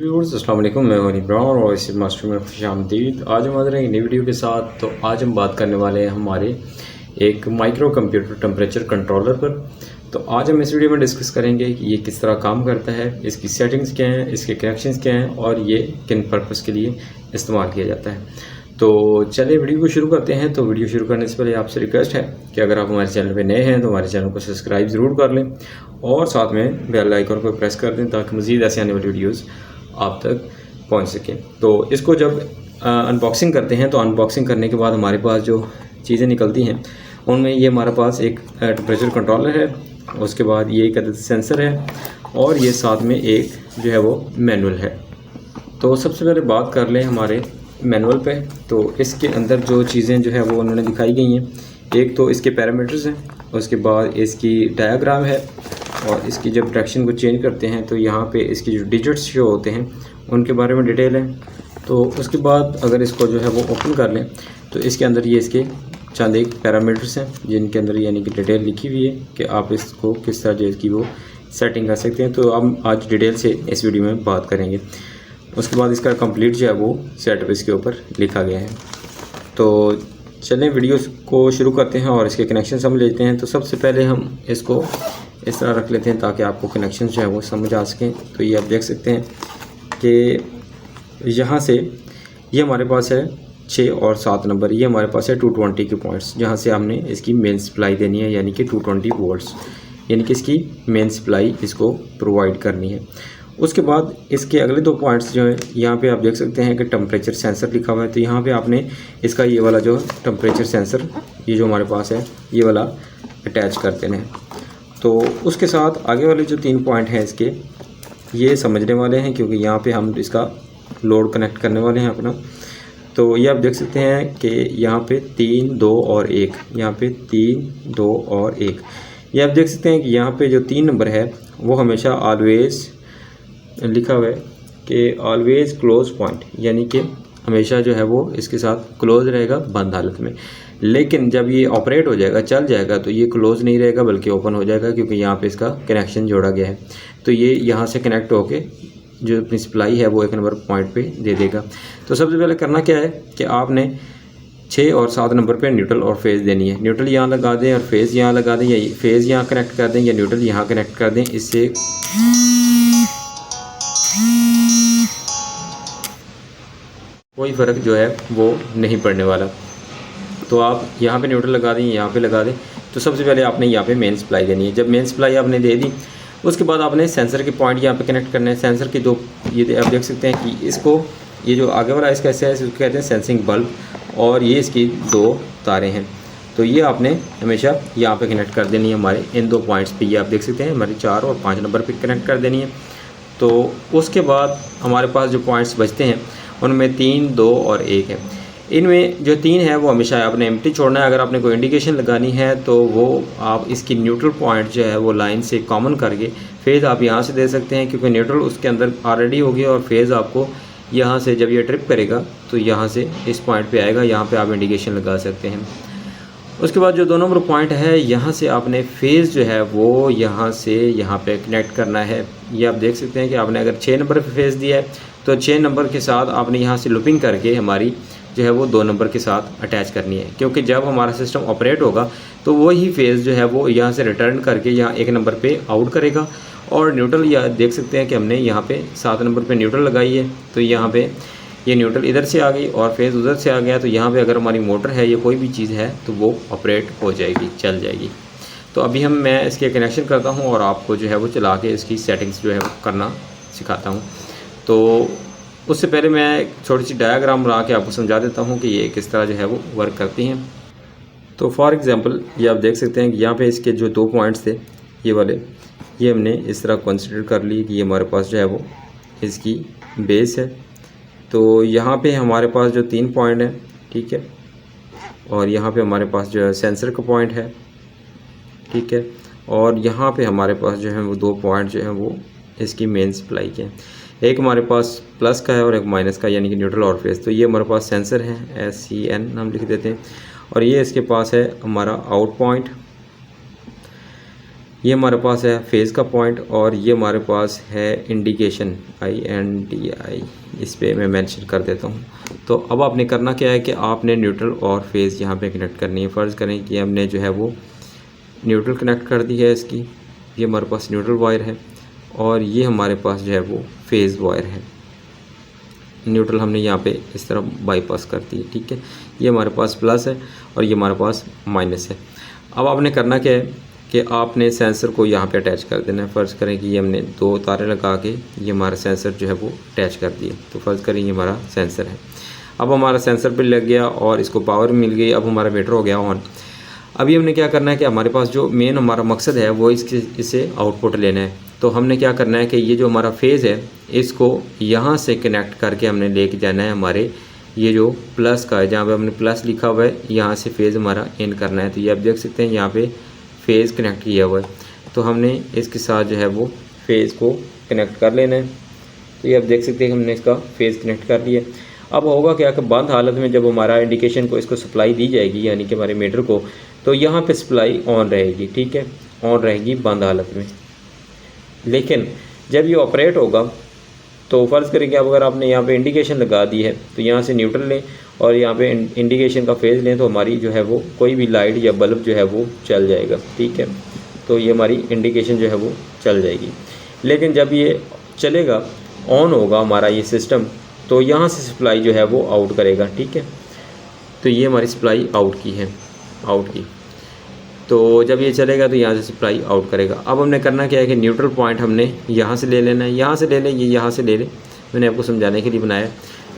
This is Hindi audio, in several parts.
व्यूअर्स अस्सलाम वालेकुम, मैं वनी ब्राउन और इस मास्टर में खुशामदीद। आज हम हाजिर हैं एक नई वीडियो के साथ। तो आज हम बात करने वाले हैं हमारे एक माइक्रो कंप्यूटर टेम्परेचर कंट्रोलर पर। तो आज हम इस वीडियो में डिस्कस करेंगे कि ये किस तरह काम करता है, इसकी सेटिंग्स क्या हैं, इसके कनेक्शंस क्या हैं और ये किन पर्पस के लिए इस्तेमाल किया जाता है। तो चलिए वीडियो को शुरू करते हैं। तो वीडियो शुरू करने से पहले आपसे रिक्वेस्ट है कि अगर आप हमारे चैनल पे नए हैं तो हमारे चैनल को सब्सक्राइब ज़रूर कर लें और साथ में बेल आइकन को प्रेस कर दें ताकि मज़ीद ऐसे आने वाली वीडियोज़ आप तक पहुंच सकें। तो इसको जब अनबॉक्सिंग करते हैं तो अनबॉक्सिंग करने के बाद हमारे पास जो चीज़ें निकलती हैं उनमें ये हमारे पास एक टेम्परेचर कंट्रोलर है, उसके बाद ये एक सेंसर है और ये साथ में एक जो है वो मैनुअल है। तो सबसे पहले बात कर लें हमारे मैनुअल पे। तो इसके अंदर जो चीज़ें जो है वो उन्होंने दिखाई गई हैं, एक तो इसके पैरामीटर्स हैं, उसके बाद इसकी डायग्राम है और इसकी जब डायरेक्शन को चेंज करते हैं तो यहाँ पे इसकी जो डिजिट्स शो होते हैं उनके बारे में डिटेल है। तो उसके बाद अगर इसको जो है वो ओपन कर लें तो इसके अंदर ये इसके चंद एक पैरामीटर्स हैं जिनके अंदर यानी कि डिटेल लिखी हुई है कि आप इसको किस तरह जो इसकी वो सेटिंग कर सकते हैं। तो हम आज डिटेल से इस वीडियो में बात करेंगे। उसके बाद इसका कंप्लीट जो है वो सेटअप इसके ऊपर लिखा गया है। तो चलें वीडियो को शुरू करते हैं और इसके कनेक्शन समझ लेते हैं। तो सबसे पहले हम इसको इस तरह रख लेते हैं ताकि आपको कनेक्शन जो है वो समझ आ सकें। तो ये आप देख सकते हैं कि यहाँ से ये हमारे पास है 6 और 7 नंबर, ये हमारे पास है 220 के पॉइंट्स जहाँ से हमने इसकी मेन सप्लाई देनी है यानी कि 220 वोल्ट्स यानी कि इसकी मेन सप्लाई इसको प्रोवाइड करनी है। उसके बाद इसके अगले 2 पॉइंट्स जो है यहाँ पे आप देख सकते हैं कि टेम्परेचर सेंसर लिखा हुआ है। तो यहाँ पे आपने इसका ये वाला जो टेम्परेचर सेंसर ये जो हमारे पास है ये वाला अटैच कर देना है। तो उसके साथ आगे वाले जो 3 पॉइंट हैं इसके ये समझने वाले हैं क्योंकि यहाँ पे हम इसका लोड कनेक्ट करने वाले हैं अपना। तो ये आप देख सकते हैं कि यहाँ पे 3, 2 और 1, यहाँ पे 3, 2 और 1। ये आप देख सकते हैं कि यहाँ पे जो 3 नंबर है वो हमेशा ऑलवेज लिखा हुआ है कि ऑलवेज क्लोज पॉइंट यानी कि हमेशा जो है वो इसके साथ क्लोज रहेगा बंद हालत में। लेकिन जब ये ऑपरेट हो जाएगा, चल जाएगा, तो ये क्लोज नहीं रहेगा बल्कि ओपन हो जाएगा क्योंकि यहाँ पे इसका कनेक्शन जोड़ा गया है। तो ये यहाँ से कनेक्ट होके जो अपनी सप्लाई है वो 1 नंबर पॉइंट पे दे देगा। तो सबसे पहले करना क्या है कि आपने 6 और 7 नंबर पे न्यूट्रल और फेज़ देनी है। न्यूट्रल यहाँ लगा दें और फेज़ यहाँ लगा दें, या फेज़ यहाँ कनेक्ट कर दें या न्यूट्रल यहाँ कनेक्ट कर दें। इससे कोई फ़र्क जो है वो नहीं पड़ने वाला। तो आप यहाँ पे न्यूट्रल लगा दें, यहाँ पे लगा दें। तो सबसे पहले आपने यहाँ पे मेन सप्लाई देनी है। जब मेन सप्लाई आपने दे दी उसके बाद आपने सेंसर के पॉइंट यहाँ पे कनेक्ट करने हैं। सेंसर के दो ये आप देख सकते हैं कि इसको ये जो आगे वाला इसका ऐसे है, इसको कहते हैं सेंसिंग बल्ब और ये इसकी 2 तारें हैं। तो ये आपने हमेशा यहाँ पर कनेक्ट कर देनी है हमारे इन 2 पॉइंट्स पर। ये आप देख सकते हैं हमारे 4 और 5 नंबर पर कनेक्ट कर देनी है। तो उसके बाद हमारे पास जो पॉइंट्स बचते हैं उनमें 3, 2 और 1 है। इनमें जो 3 है वो हमेशा आपने एम्प्टी छोड़ना है। अगर आपने कोई इंडिकेशन लगानी है तो वो आप इसकी न्यूट्रल पॉइंट जो है वो लाइन से कॉमन करके फेज़ आप यहाँ से दे सकते हैं क्योंकि न्यूट्रल उसके अंदर ऑलरेडी होगी और फेज़ आपको यहाँ से जब ये ट्रिप करेगा तो यहाँ से इस पॉइंट पे आएगा, यहाँ पे आप इंडिकेशन लगा सकते हैं। उसके बाद जो 2 नंबर पॉइंट है यहाँ से आपने फेज़ जो है वो यहाँ से यहाँ पे कनेक्ट करना है। ये आप देख सकते हैं कि आपने अगर 6 नंबर पे फेज़ दिया है तो 6 नंबर के साथ आपने यहाँ से लूपिंग करके हमारी जो है वो 2 नंबर के साथ अटैच करनी है क्योंकि जब हमारा सिस्टम ऑपरेट होगा तो वही फेज़ जो है वो यहाँ से रिटर्न करके यहाँ 1 नंबर पे आउट करेगा। और न्यूट्रल या देख सकते हैं कि हमने यहाँ पे 7 नंबर पे न्यूट्रल लगाई है। तो यहाँ पे ये न्यूट्रल इधर से आ गई और फेज़ उधर से आ गया। तो यहाँ पे अगर हमारी मोटर है या कोई भी चीज़ है तो वो ऑपरेट हो जाएगी, चल जाएगी। तो अभी मैं इसके कनेक्शन करता हूँ और आपको जो है वो चला के इसकी सेटिंग्स जो है वो करना सिखाता हूँ। तो उससे पहले मैं एक छोटी सी डायग्राम बना के आपको समझा देता हूँ कि ये किस तरह जो है वो वर्क करती हैं। तो फॉर एग्जांपल ये आप देख सकते हैं कि यहाँ पे इसके जो 2 पॉइंट्स थे ये वाले, ये हमने इस तरह कंसीडर कर ली कि ये हमारे पास जो है वो इसकी बेस है। तो यहाँ पे हमारे पास जो 3 पॉइंट हैं, ठीक है, और यहाँ पे हमारे पास जो है सेंसर का पॉइंट है, ठीक है, और यहाँ पे हमारे पास जो है वो 2 पॉइंट जो हैं वो इसकी मेन सप्लाई के हैं। एक हमारे पास प्लस का है और एक माइनस का यानी कि न्यूट्रल और फेस। तो ये हमारे पास सेंसर है, SCN हम लिख देते हैं, और ये इसके पास है हमारा आउट पॉइंट। ये हमारे पास है फेज़ का पॉइंट और ये हमारे पास है इंडिकेशन INDI, इस पर मैं मेंशन कर देता हूँ। तो अब आपने करना क्या है कि आपने न्यूट्रल और फेज़ यहाँ पे कनेक्ट करनी है। फ़र्ज़ करें कि हमने जो है वो न्यूट्रल कनेक्ट कर दी है इसकी, ये हमारे पास न्यूट्रल वायर है और ये हमारे पास जो है वो फेज़ वायर है। न्यूट्रल हमने यहाँ पे इस तरह बाईपास कर दी है, ठीक है। ये हमारे पास प्लस है और ये हमारे पास माइनस है। अब आपने करना क्या है कि आपने सेंसर को यहाँ पे अटैच कर देना है। फ़र्ज़ करें कि ये हमने 2 तारे लगा के ये हमारा सेंसर जो है वो अटैच कर दिए। तो फ़र्ज़ करें ये हमारा सेंसर है। अब हमारा सेंसर पे लग गया और इसको पावर मिल गई। अब हमारा मीटर हो गया ऑन। अभी हमने क्या करना है कि हमारे पास जो मेन हमारा मकसद है वो इसे आउटपुट लेना है। तो हमने क्या करना है कि ये जो हमारा फेज़ है इसको यहाँ से कनेक्ट करके हमने लेके जाना है हमारे ये जो प्लस का है, जहाँ पे हमने प्लस लिखा हुआ है, यहाँ से फेज़ हमारा इन करना है। तो ये आप देख सकते हैं यहाँ पे फेज़ कनेक्ट किया हुआ है। तो हमने इसके साथ जो है वो फेज़ को कनेक्ट कर लेना है। तो ये आप देख सकते हैं हमने इसका फेज़ कनेक्ट कर लिया। अब होगा क्या कि बंद हालत में जब हमारा इंडिकेशन को इसको सप्लाई दी जाएगी यानी कि हमारे मीटर को, तो यहाँ पे सप्लाई ऑन रहेगी, ठीक है, ऑन रहेगी बंद हालत में। लेकिन जब ये ऑपरेट होगा तो फ़र्ज़ करें कि अब अगर आपने यहाँ पे इंडिकेशन लगा दी है तो यहाँ से न्यूट्रल लें और यहाँ पे इंडिकेशन का फेज़ लें तो हमारी जो है वो कोई भी लाइट या बल्ब जो है वो चल जाएगा, ठीक है। तो ये हमारी इंडिकेशन जो है वो चल जाएगी। लेकिन जब ये चलेगा, ऑन होगा हमारा ये सिस्टम, तो यहाँ से सप्लाई जो है वो आउट करेगा, ठीक है। तो ये हमारी सप्लाई आउट की है, आउट की। तो जब ये चलेगा तो यहाँ से सप्लाई आउट करेगा। अब हमने करना क्या है कि न्यूट्रल पॉइंट हमने यहाँ से ले लेना है, यहाँ से ले लें, ये यहाँ से ले लें, मैंने आपको समझाने के लिए बनाया।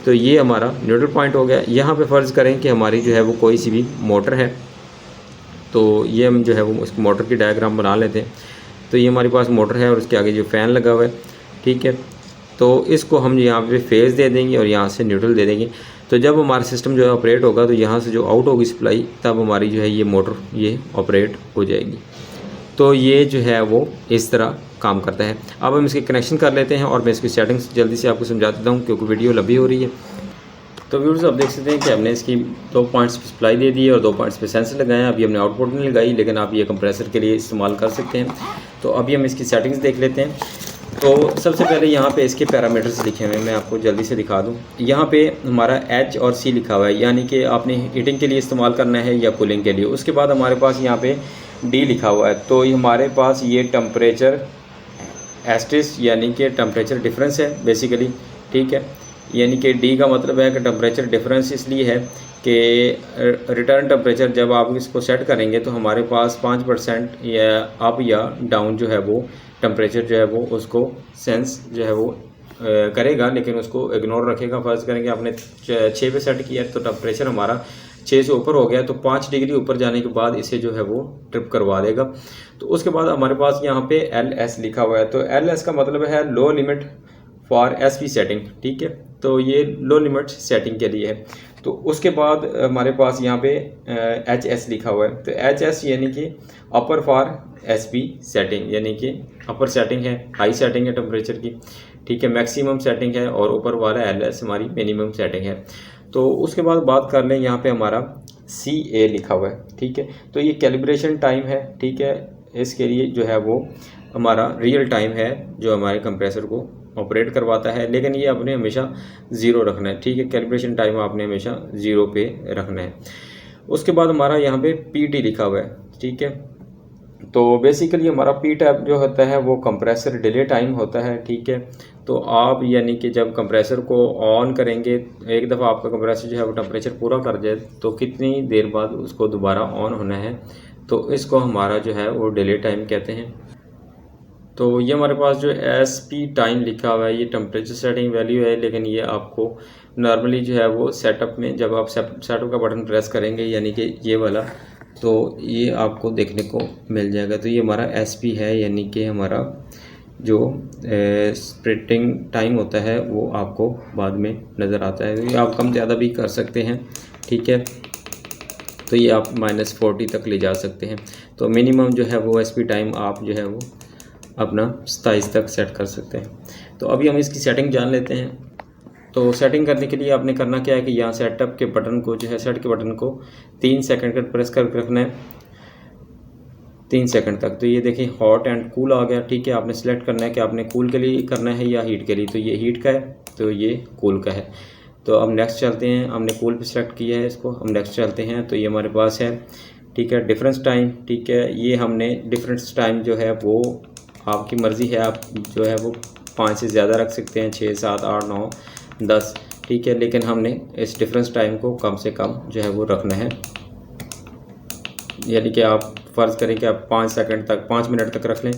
तो ये हमारा न्यूट्रल पॉइंट हो गया। यहाँ पे फ़र्ज़ करें कि हमारी जो है वो कोई सी भी मोटर है, तो ये हम जो है वो उसकी मोटर की डायग्राम बना लेते हैं। तो ये हमारे पास मोटर है और उसके आगे जो फ़ैन लगा हुआ है, ठीक है। तो इसको हम यहाँ पे फेज़ दे देंगे और यहाँ से न्यूट्रल दे देंगे। तो जब हमारा सिस्टम जो है ऑपरेट होगा तो यहाँ से जो आउट होगी सप्लाई, तब हमारी जो है ये मोटर ये ऑपरेट हो जाएगी। तो ये जो है वो इस तरह काम करता है। अब हम इसके कनेक्शन कर लेते हैं और मैं इसकी सेटिंग्स जल्दी से आपको समझा देता हूँ क्योंकि वीडियो लंबी हो रही है। तो व्यूअर्स आप देख सकते हैं कि हमने इसकी 2 पॉइंट्स पे सप्लाई दे दी है और 2 पॉइंट्स पे सेंसर लगाए हैं। अभी हमने आउटपुट नहीं लगाई, लेकिन आप ये कंप्रेसर के लिए इस्तेमाल कर सकते हैं। तो अभी हम इसकी सेटिंग्स देख लेते हैं। तो सबसे पहले यहाँ पे इसके पैरामीटर्स लिखे हुए हैं, मैं आपको जल्दी से दिखा दूँ। यहाँ पे हमारा H और C लिखा हुआ है, यानी कि आपने हीटिंग के लिए इस्तेमाल करना है या कूलिंग के लिए। उसके बाद हमारे पास यहाँ पे D लिखा हुआ है, तो हमारे पास ये टेम्परेचर एस्टिस यानी कि टेम्परेचर डिफरेंस है बेसिकली, ठीक है। यानी कि D का मतलब है कि टेम्परेचर डिफरेंस इसलिए है कि रिटर्न टेम्परेचर जब आप इसको सेट करेंगे तो हमारे पास 5% या अप या डाउन जो है वो टेम्परेचर जो है वो उसको सेंस जो है वो करेगा, लेकिन उसको इग्नोर रखेगा। फ़र्ज़ करेंगे आपने 6 पे सेट किया तो टेम्परेचर हमारा 6 से ऊपर हो गया, तो 5 डिग्री ऊपर जाने के बाद इसे जो है वो ट्रिप करवा देगा। तो उसके बाद हमारे पास यहाँ पे LS लिखा हुआ है, तो LS का मतलब है लो लिमिट फॉर SP सेटिंग, ठीक है। तो ये लो लिमिट सेटिंग के लिए है। तो उसके बाद हमारे पास यहाँ पे HS लिखा हुआ है, तो HS यानी कि अपर फॉर SP सेटिंग, यानी कि अपर सेटिंग है, हाई सेटिंग है टेम्परेचर की, ठीक है, मैक्सिमम सेटिंग है, और ऊपर वाला LS हमारी मिनिमम सेटिंग है। तो उसके बाद बात कर लें, यहाँ पे हमारा CA लिखा हुआ है, ठीक है। तो ये कैलिब्रेशन टाइम है, ठीक है। इसके लिए जो है वो हमारा रियल टाइम है जो हमारे कंप्रेसर को ऑपरेट करवाता है, लेकिन ये आपने हमेशा 0 रखना है, ठीक है। कैलिब्रेशन टाइम आपने हमेशा 0 पे रखना है। उसके बाद हमारा यहाँ पे PT लिखा हुआ है, ठीक है। तो बेसिकली हमारा P टैप जो होता है वो कंप्रेसर डिले टाइम होता है, ठीक है। तो आप यानी कि जब कंप्रेसर को ऑन करेंगे, एक दफ़ा आपका कंप्रेसर जो है वो टेम्परेचर पूरा कर जाए तो कितनी देर बाद उसको दोबारा ऑन होना है, तो इसको हमारा जो है वो डिले टाइम कहते हैं। तो ये हमारे पास जो SP टाइम लिखा हुआ है ये टेम्परेचर सेटिंग वैल्यू है, लेकिन ये आपको नॉर्मली जो है वो सेटअप में जब आप सेटअप का बटन प्रेस करेंगे यानी कि ये वाला, तो ये आपको देखने को मिल जाएगा। तो ये हमारा SP है, यानी कि हमारा जो स्प्लिटिंग टाइम होता है वो आपको बाद में नज़र आता है। ये आप कम ज़्यादा भी कर सकते हैं, ठीक है। तो ये आप -40 तक ले जा सकते हैं। तो मिनिमम जो है वो SP टाइम आप जो है वो अपना 27 तक सेट कर सकते हैं। तो अभी हम इसकी सेटिंग जान लेते हैं। तो सेटिंग करने के लिए आपने करना क्या है कि यहाँ सेटअप के बटन को जो है, सेट के बटन को 3 सेकंड का प्रेस करके रखना है। 3 सेकंड तक। तो ये देखिए हॉट एंड कूल आ गया, ठीक है। आपने सेलेक्ट करना है कि आपने कूल के लिए करना है या हीट के लिए। तो ये हीट का है, तो ये कूल का है। तो अब नेक्स्ट चलते हैं, हमने कूल पे सेलेक्ट किया है इसको, हम नेक्स्ट चलते हैं। तो ये हमारे पास है, ठीक है, डिफरेंस टाइम, ठीक है। ये हमने डिफरेंस टाइम जो है वो आपकी मर्ज़ी है, आप जो है वो 5 से ज़्यादा रख सकते हैं, 6, 7, 8, 9, 10, ठीक है। लेकिन हमने इस डिफरेंस टाइम को कम से कम जो है वो रखना है, यानी कि आप फ़र्ज़ करें कि आप 5 सेकंड तक, 5 मिनट तक रख लें।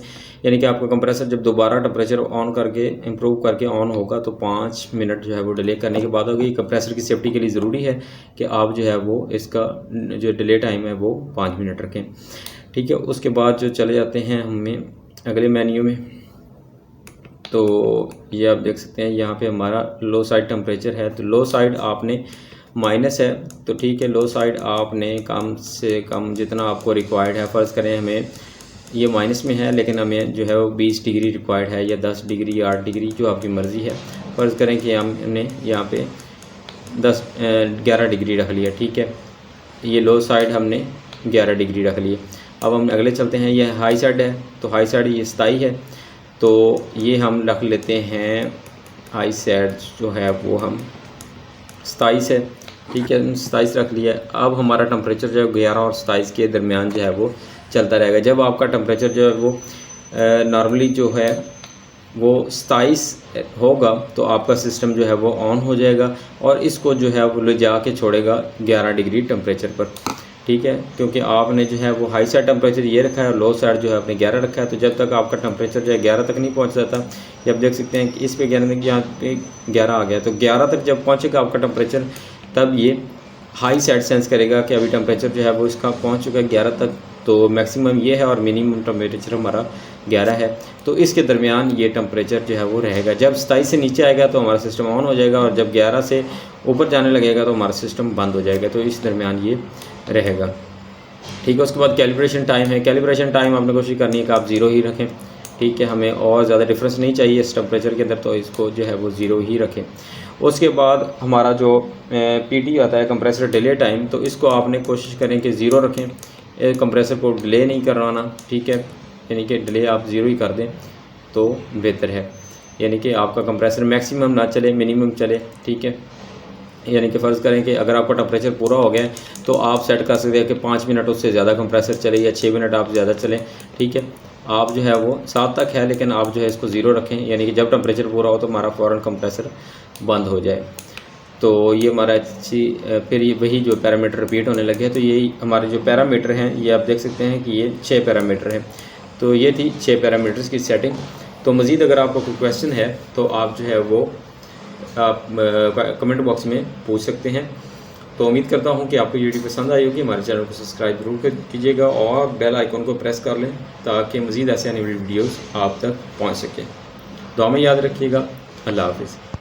यानी कि आपका कंप्रेसर जब दोबारा टेम्परेचर ऑन करके इम्प्रूव करके ऑन होगा तो 5 मिनट जो है वो डिले करने के बाद होगी। कंप्रेसर की सेफ्टी के लिए ज़रूरी है कि आप जो है वो इसका जो डिले टाइम है वो 5 मिनट रखें, ठीक है। उसके बाद जो चले जाते हैं हमें अगले मेन्यू में। तो ये आप देख सकते हैं यहाँ पे हमारा लो साइड टेम्परेचर है। तो लो साइड आपने माइनस है, तो ठीक है, लो साइड आपने कम से कम जितना आपको रिक्वायर्ड है, फ़र्ज़ करें हमें ये माइनस में है लेकिन हमें जो है वो 20 डिग्री रिक्वायर्ड है, या 10 डिग्री, 8 डिग्री, जो आपकी मर्ज़ी है। फ़र्ज़ करें कि हमने यहाँ पे 11 डिग्री रख लिया, ठीक है। ये लो साइड हमने 11 डिग्री रख लिए। अब हम अगले चलते हैं, यह हाई साइड है, तो हाई साइड ये 27 है, तो ये हम रख लेते हैं, हाई साइड जो है वो हम 27 है, ठीक है, 27 रख लिया। अब हमारा टेम्परेचर जो है 11 और 27 के दरमियान जो है वो चलता रहेगा। जब आपका टेम्परेचर जो है वो नॉर्मली जो है वो 27 होगा तो आपका सिस्टम जो है वो ऑन हो जाएगा और इसको जो है वो ले जा के छोड़ेगा 11 डिग्री टेम्परेचर पर, ठीक है। क्योंकि आपने जो है वो हाई साइड टेम्परेचर ये रखा है और लो साइड जो है आपने 11 रखा है। तो जब तक आपका टेम्परेचर जो है 11 तक नहीं पहुंच जाता, जब देख सकते हैं कि इस पे 11 यहाँ पे 11 आ गया, तो 11 तक जब पहुंचेगा आपका टेम्परेचर, तब ये हाई साइड सेंस करेगा कि अभी टेम्परेचर जो है वो इसका पहुंच चुका है 11 तक। तो मैक्सिमम ये है और मिनिमम टेम्परेचर हमारा 11 है। तो इसके दरमियान ये टेम्परेचर जो है वो रहेगा। जब 27 से नीचे आएगा तो हमारा सिस्टम ऑन हो जाएगा और जब 11 से ऊपर जाने लगेगा तो हमारा सिस्टम बंद हो जाएगा। तो इस दरमियान ये रहेगा, ठीक है। उसके बाद कैलिब्रेशन टाइम है। कैलिब्रेशन टाइम आपने कोशिश करनी है कि आप 0 ही रखें, ठीक है। हमें और ज़्यादा डिफरेंस नहीं चाहिए इस टेम्परेचर के अंदर, तो इसको जो है वो 0 ही रखें। उसके बाद हमारा जो PT आता है, कंप्रेसर डिले टाइम, तो इसको आपने कोशिश करें कि 0 रखें। कंप्रेसर को डिले नहीं करवाना, ठीक है, यानी कि डिले आप 0 ही कर दें तो बेहतर है। यानी कि आपका कंप्रेसर मैक्सिमम ना चले, मिनिमम चले, ठीक है। यानी कि फ़र्ज़ करें कि अगर आपका टेम्परेचर पूरा हो गया तो आप सेट कर सकते हैं कि 5 मिनट उससे ज़्यादा कंप्रेसर चले या 6 मिनट आप ज़्यादा चलें, ठीक है। आप जो है वो 7 तक है लेकिन आप जो है इसको 0 रखें, यानी कि जब टेम्परेचर पूरा हो तो हमारा फ़ौरन कंप्रेसर बंद हो जाए। तो ये हमारा फिर ये वही जो पैरामीटर रिपीट होने लगे। तो यही हमारे जो पैरामीटर हैं ये आप देख सकते हैं कि ये 6 पैरामीटर हैं। तो ये थी 6 पैरामीटर्स की सेटिंग। तो मज़ीद अगर आपको कोई क्वेश्चन है तो आप जो है वो आप कमेंट बॉक्स में पूछ सकते हैं। तो उम्मीद करता हूँ कि आपको ये वीडियो पसंद आई होगी। हमारे चैनल को सब्सक्राइब जरूर कीजिएगा और बेल आइकन को प्रेस कर लें ताकि मज़ीद ऐसे आने वाली वीडियोज़ आप तक पहुँच सकें। दुआ में याद रखिएगा। अल्लाह हाफ़िज़।